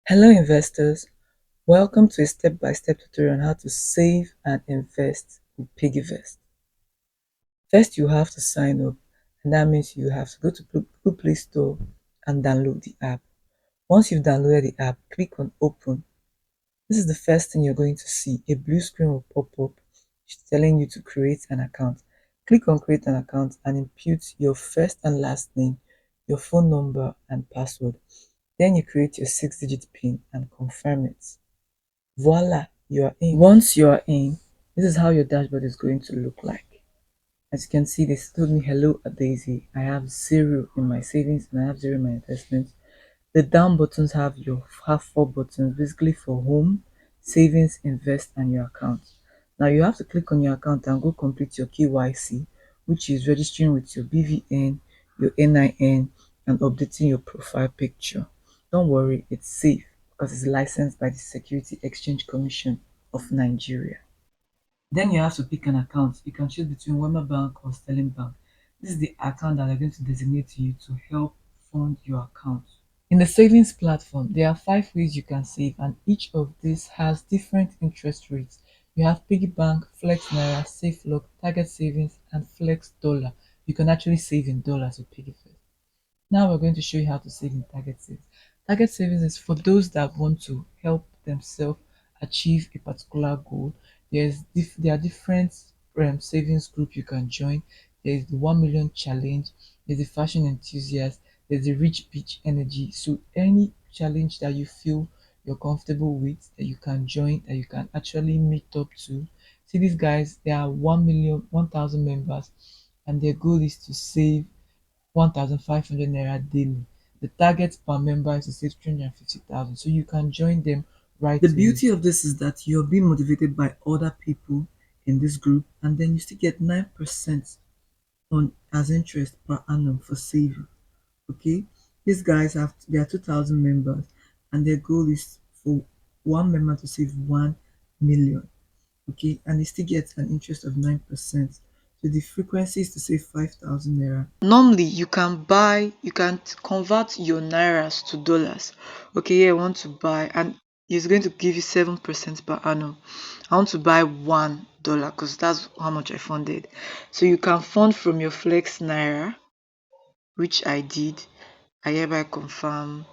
Hello investors, welcome to a step-by-step tutorial on how to save and invest with Piggyvest. First you have to sign up, and that means you have to go to Google Play Store and download the app. Once you've downloaded the app, click on open. This is the first thing you're going to see. A blue screen will pop up telling you to create an account. Click on create an account and input your first and last name, your phone number and password. Then you create your 6-digit PIN and confirm it. Voila, you are in. Once you are in, this is how your dashboard is going to look like. As you can see, they told me hello Daisy. I have 0 in my savings and I have 0 in my investments. The down buttons have 4 buttons, basically for home, savings, invest, and your account. Now you have to click on your account and go complete your KYC, which is registering with your BVN, your NIN, and updating your profile picture. Don't worry, it's safe because it's licensed by the Security Exchange Commission of Nigeria. Then you have to pick an account. You can choose between Wema Bank or Sterling Bank. This is the account that they're going to designate to you to help fund your account. In the savings platform, there are 5 ways you can save, and each of these has different interest rates. You have Piggy Bank, Flex Naira, Safe Lock, Target Savings, and Flex Dollar. You can actually save in dollars with Piggyvest. Now we're going to show you how to save in Target Savings. Target Savings is for those that want to help themselves achieve a particular goal. There are different savings group you can join. There is the 1 million challenge, there's the fashion enthusiast, there's the rich beach energy. So any challenge that you feel you're comfortable with, that you can join, that you can actually meet up to. See, these guys, they are 1,000 members, and their goal is to save 1,500 naira daily. The target per member is to save 350,000, so you can join them right away. The beauty of this is that you're being motivated by other people in this group, and then you still get 9% on as interest per annum for saving. Okay, these guys there are 2,000 members, and their goal is for one member to save 1 million. Okay, and they still get an interest of 9%. So the frequency is to save 5,000 naira. Normally you can convert your nairas to dollars. Okay, here I want to buy, and it's going to give you 7% per annum. I want to buy $1 because that's how much I funded. So you can fund from your Flex Naira, which I did. I hereby confirm,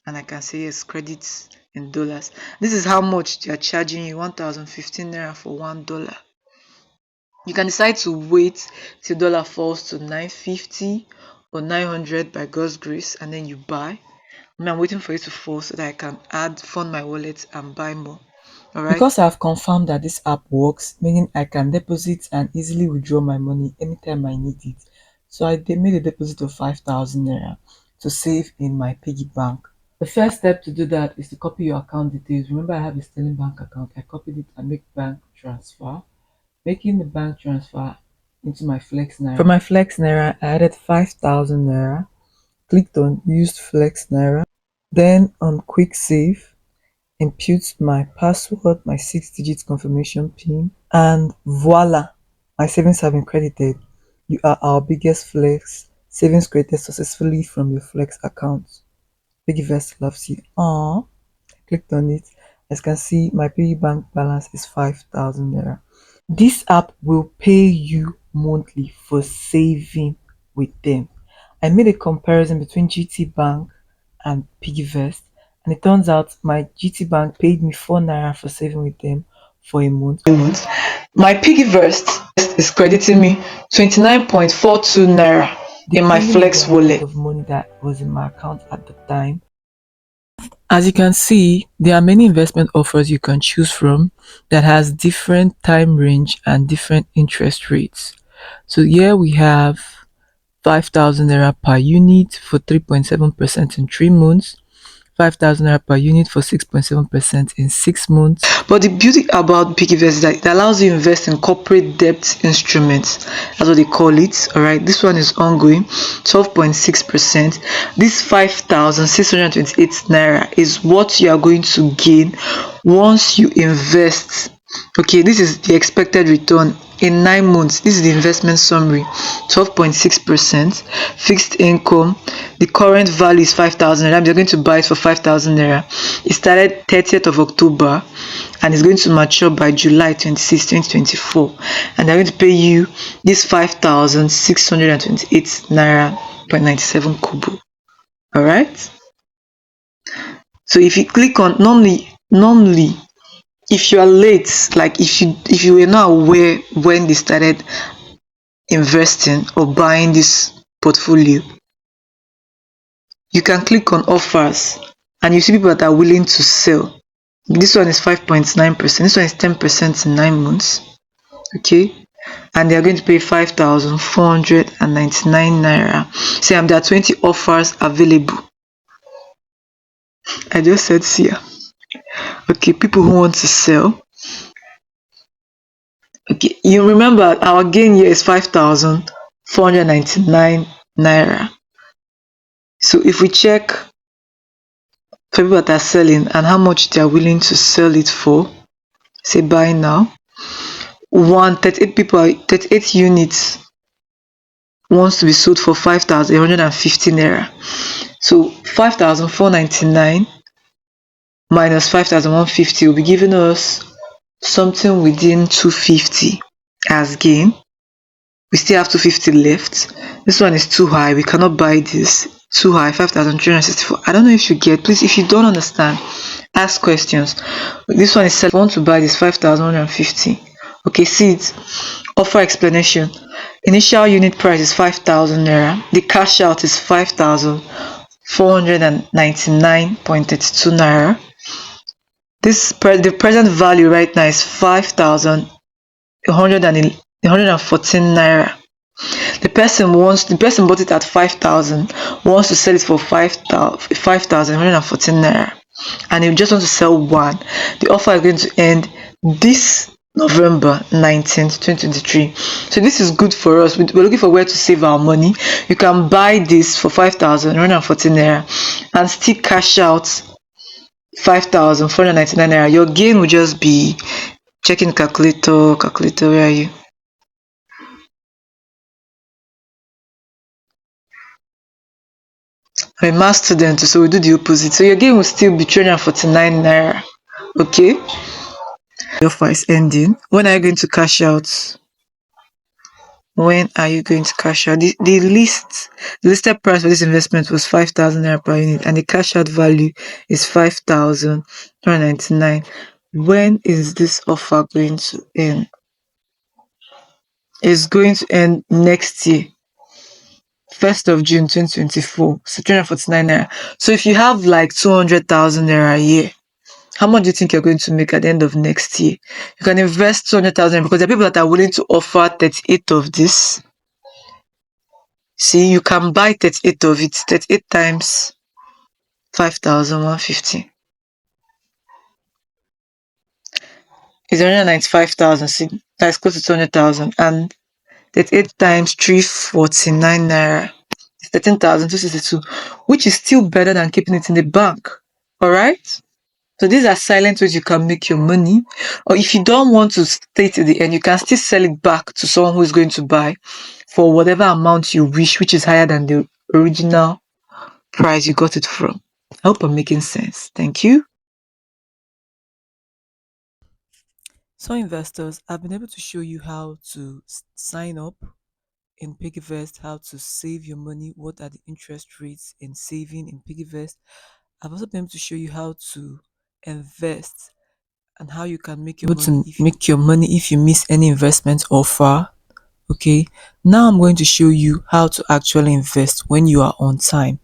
and I can say yes, credits in dollars. This is how much they are charging you, 1,015 naira for $1. You can decide to wait till dollar falls to 950 or 900 by God's grace, and then you buy. I'm waiting for it to fall so that I can fund my wallet and buy more. Alright. Because I've confirmed that this app works, meaning I can deposit and easily withdraw my money anytime I need it. So I made a deposit of 5,000 naira to save in my piggy bank. The first step to do that is to copy your account details. Remember, I have a Sterling Bank account. I copied it and make bank transfer. Making the bank transfer into my Flex Naira. For my Flex Naira, I added 5,000 naira, clicked on Used Flex Naira, then on Quick Save, input my password, my 6-digit confirmation PIN, and voila, my savings have been credited. You are our biggest Flex savings created successfully from your Flex account. Piggyvest loves you. Aww. Clicked on it. As you can see, my piggy bank balance is 5,000 naira. This app will pay you monthly for saving with them. I made a comparison between GT Bank and Piggyvest, and it turns out my GT Bank paid me 4 naira for saving with them for a month. My Piggyvest is crediting me 29.42 naira in my Flex wallet of money that was in my account at the time. As you can see, there are many investment offers you can choose from that has different time range and different interest rates. So here we have 5,000 naira per unit for 3.7% in 3 months, 5,000 naira per unit for 6.7% in 6 months. But the beauty about Piggyvest is that it allows you to invest in corporate debt instruments. That's what they call it. Alright, this one is ongoing, 12.6%. This 5,628 naira is what you are going to gain once you invest. Okay, this is the expected return in 9 months. This is the investment summary. 12.6% fixed income. The current value is 5,000 naira. They're going to buy it for 5,000 naira. It started 30th of October and it's going to mature by July 26, 2024. And they're going to pay you this 5,628 naira 0.97 kobo. All right. So if you click on normally if you are late, like if you were not aware when they started investing or buying this portfolio, you can click on offers and you see people that are willing to sell. This one is 5.9%, this one is 10% in 9 months. Okay, and they are going to pay 5,499 naira. Say there are 20 offers available. I just said see. Okay, people who want to sell. Okay, you remember our gain here is 5,499 naira. So if we check for people that are selling and how much they are willing to sell it for, say buy now. 38 units wants to be sold for 5,850 naira. So 5,499 minus 5,150 will be giving us something within 250 as gain. We still have 250 left. This one is too high. We cannot buy this. Too high, 5,364. I don't know if you get. Please, if you don't understand, ask questions. This one is selling. I want to buy this 5,150. Okay, see it. Offer explanation. Initial unit price is 5,000 naira. The cash out is 5,499.32 naira. The present value right now is 5,114 naira. The person bought it at 5,000, wants to sell it for 5,114 naira, and he just wants to sell one. The offer is going to end this November 19th, 2023. So this is good for us. We're looking for where to save our money. You can buy this for 5,114 naira and still cash out 5,499 naira. Your gain will just be checking calculator. Where are you? I'm a math student, so we do the opposite. So your gain will still be 349 naira. Okay? The offer is ending. When are you going to cash out? When are you going to cash out? The listed price for this investment was 5,000 naira per unit, and the cash out value is 5,299. When is this offer going to end? It's going to end next year. 1st of June 2024, so 349 naira. So if you have like 200,000 naira a year, how much do you think you're going to make at the end of next year? You can invest 200,000 because there are people that are willing to offer 38 of this. See, you can buy 38 of it. 38 times 5,150 is 195,000. See, that's close to 200,000. And 38 times 349 naira is 13,262, which is still better than keeping it in the bank. All right? So these are silent ways you can make your money. Or if you don't want to stay to the end, you can still sell it back to someone who is going to buy for whatever amount you wish, which is higher than the original price you got it from. I hope I'm making sense. Thank you. So investors, I've been able to show you how to sign up in Piggyvest, how to save your money, what are the interest rates in saving in Piggyvest. I've also been able to show you how to invest and how you can make your money if you miss any investment offer. Okay, now I'm going to show you how to actually invest when you are on time.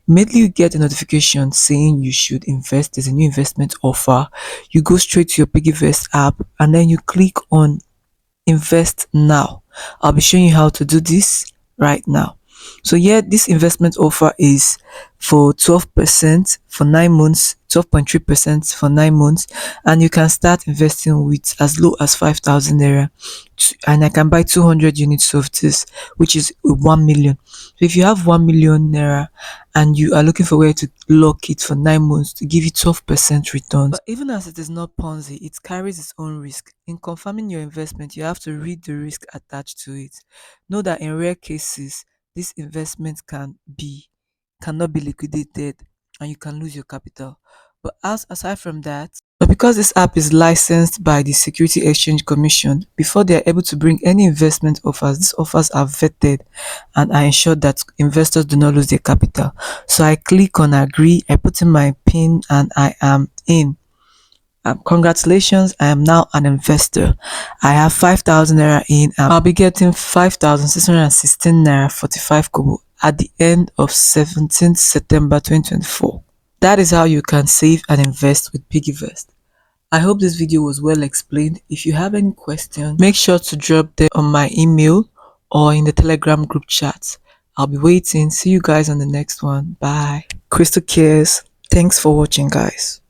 Immediately you get a notification saying you should invest, there's a new investment offer, you go straight to your Piggyvest app and then you click on invest now. I'll be showing you how to do this right now. So yeah, this investment offer is for 12% for 9 months, 12.3% for 9 months, and you can start investing with as low as 5,000 naira. And I can buy 200 units of this, which is 1 million. So if you have 1 million naira and you are looking for where to lock it for 9 months to give you 12% returns. But even as it is not Ponzi, it carries its own risk. In confirming your investment, you have to read the risk attached to it. Know that in rare cases, this investment cannot be liquidated and you can lose your capital. But aside from that, but because this app is licensed by the Security Exchange Commission, before they are able to bring any investment offers, these offers are vetted and I ensure that investors do not lose their capital. So I click on agree, I put in my PIN, and I am in. Congratulations, I am now an investor. I have 5,000 naira in. I'll be getting 5,616 naira 45 kobo at the end of 17th September 2024. That is how you can save and invest with Piggyvest. I hope this video was well explained. If you have any questions, make sure to drop them on my email or in the Telegram group chat. I'll be waiting. See you guys on the next one. Bye. Crystal Cares. Thanks for watching, guys.